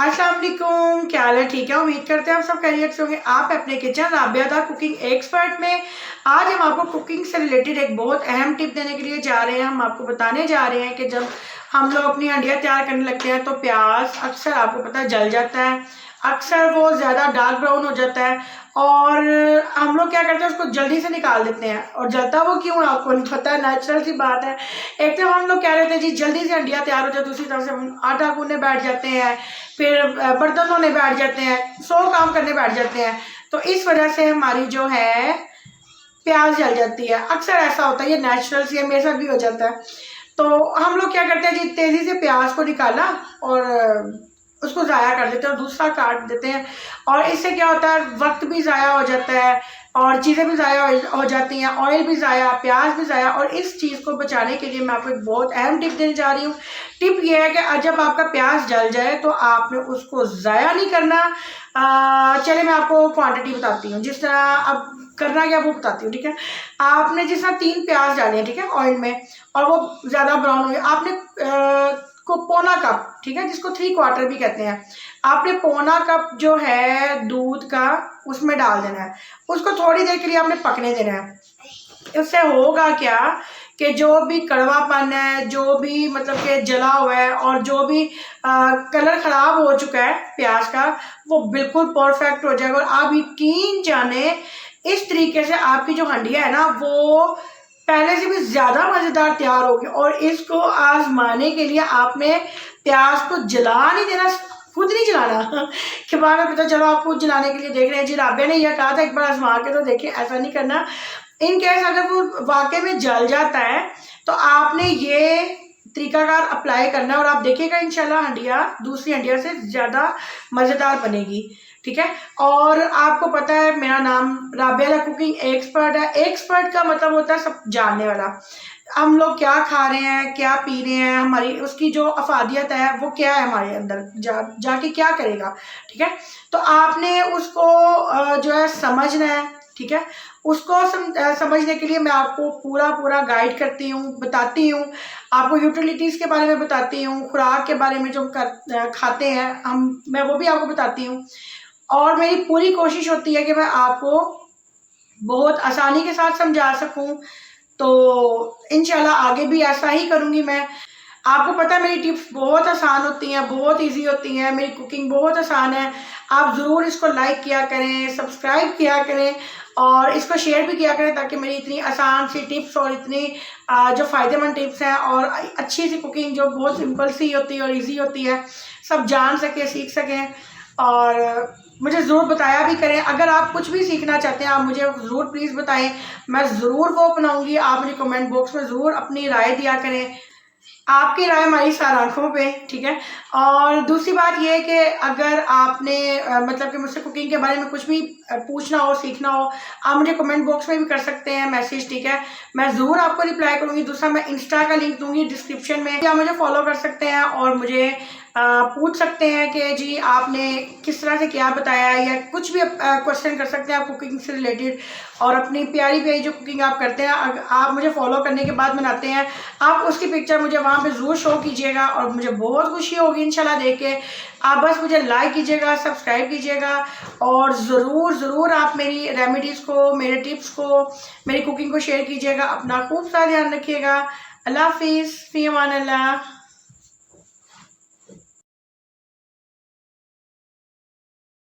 अस्सलाम वालेकुम, क्या हाल है? ठीक है, उम्मीद करते हैं आप सब खैरियत से होंगे। आप अपने kitchen Rabia the cooking expert में आज हम आपको कुकिंग से रिलेटेड एक बहुत अहम टिप देने के लिए जा रहे हैं। हम आपको बताने जा रहे हैं कि जब हम लोग अपनी हंडिया तैयार करने लगते हैं तो प्याज अक्सर आपको पता है जल जाता है, अक्सर वो ज़्यादा डार्क ब्राउन हो जाता है और हम लोग क्या करते हैं उसको जल्दी से निकाल देते हैं। और जलता वो क्यों है आपको नहीं पता, नेचुरल सी बात है। एक तो हम लोग क्या रहते हैं जी जल्दी से हंडिया तैयार हो जाए, दूसरी तरफ से हम आटा गूंदने बैठ जाते हैं, फिर बर्तन धोने बैठ जाते हैं, 100 काम करने बैठ जाते हैं। तो इस वजह से हमारी जो है प्याज जल जाती है। अक्सर ऐसा होता है, ये नेचुरल सी है, मेरे साथ भी हो जाता है। तो हम लोग क्या करते हैं जी तेज़ी से प्याज को निकाला और उसको ज़ाया कर देते हैं और दूसरा काट देते हैं। और इससे क्या होता है, वक्त भी ज़ाया हो जाता है और चीज़ें भी ज़ाया हो जाती हैं, ऑयल भी ज़ाया, प्याज भी ज़ाया। और इस चीज़ को बचाने के लिए मैं आपको एक बहुत अहम टिप देने जा रही हूँ। टिप ये है कि जब आपका प्याज जल जाए तो आपने उसको ज़ाया नहीं करना। चले मैं आपको क्वांटिटी बताती हूँ, जिस तरह अब करना क्या वो बताती हूँ, ठीक है। आपने जिस तरह 3 प्याज डाले हैं, ठीक है, ऑयल में, और वो ज़्यादा ब्राउन हो गए, आपने को पौना कप, ठीक है, जिसको 3/4 भी कहते हैं, आपने पौना कप जो है दूध का उसमें डाल देना है। उसको थोड़ी देर के लिए आपने पकने देना है। उससे होगा क्या कि जो भी कड़वापन है, जो भी मतलब कि जला हुआ है और जो भी कलर ख़राब हो चुका है प्याज का, वो बिल्कुल परफेक्ट हो जाएगा। और आप यकीन जाने इस तरीके से आपकी जो हंडिया है ना वो पहले से भी ज़्यादा मज़ेदार तैयार होगी। और इसको आजमाने के लिए आपने प्याज को जला नहीं देना, खुद नहीं जलाना कि बाद में पता चलो आप खुद जलाने के लिए देख रहे हैं जी राबिया ने यह कहा था एक बार आजमा के तो देखिए, ऐसा नहीं करना। इन केस अगर वो वाकई में जल जाता है तो आपने ये तरीकाकार अप्लाई करना है और आप देखिएगा इंशाल्लाह हंडिया दूसरी हंडिया से ज़्यादा मज़ेदार बनेगी, ठीक है। और आपको पता है मेरा नाम राबिया द कुकिंग एक्सपर्ट है। एक्सपर्ट का मतलब होता है सब जानने वाला। हम लोग क्या खा रहे हैं, क्या पी रहे हैं, हमारी उसकी जो अफादियत है वो क्या है हमारे अंदर, जाके क्या करेगा, ठीक है। तो आपने उसको जो है समझना है, ठीक है। उसको समझने के लिए मैं आपको पूरा गाइड करती हूँ, बताती हूँ, आपको यूटिलिटीज़ के बारे में बताती हूँ, खुराक के बारे में जो खाते हैं हम, मैं वो भी आपको बताती हूँ। और मेरी पूरी कोशिश होती है कि मैं आपको बहुत आसानी के साथ समझा सकूं। तो इंशाल्लाह आगे भी ऐसा ही करूंगी मैं। आपको पता है मेरी टिप्स बहुत आसान होती हैं, बहुत इजी होती हैं, मेरी कुकिंग बहुत आसान है। आप ज़रूर इसको लाइक किया करें, सब्सक्राइब किया करें और इसको शेयर भी किया करें, ताकि मेरी इतनी आसान सी टिप्स और इतनी जो फ़ायदेमंद टिप्स हैं और अच्छी सी कुकिंग जो बहुत सिंपल सी होती है और ईजी होती है, सब जान सकें, सीख सकें। और मुझे ज़रूर बताया भी करें, अगर आप कुछ भी सीखना चाहते हैं आप मुझे ज़रूर प्लीज़ बताएं, मैं ज़रूर वो अपनाऊंगी। आप मुझे कमेंट बॉक्स में ज़रूर अपनी राय दिया करें, आपकी राय हमारी 4 आँखों पे, ठीक है। और दूसरी बात ये है कि अगर आपने मतलब कि मुझसे कुकिंग के बारे में कुछ भी पूछना हो, सीखना हो, आप मुझे कमेंट बॉक्स में भी कर सकते हैं मैसेज, ठीक है। मैं ज़रूर आपको रिप्लाई करूँगी। दूसरा मैं इंस्टा का लिंक दूँगी डिस्क्रिप्शन में, या मुझे फॉलो कर सकते हैं और मुझे पूछ सकते हैं कि जी आपने किस तरह से क्या बताया, या कुछ भी क्वेश्चन कर सकते हैं आप कुकिंग से रिलेटेड। और अपनी प्यारी प्यारी जो कुकिंग आप करते हैं, आप मुझे फॉलो करने के बाद बनाते हैं, आप उसकी पिक्चर मुझे वहाँ पे ज़रूर शो कीजिएगा और मुझे बहुत खुशी होगी इंशाल्लाह देख के। आप बस मुझे लाइक कीजिएगा, सब्सक्राइब कीजिएगा और ज़रूर आप मेरी रेमेडीज़ को, मेरे टिप्स को, मेरी कुकिंग को शेयर कीजिएगा। अपना खूब सारा ध्यान रखिएगा। अल्लाह हाफिज़, फ़ी अमान अल्लाह।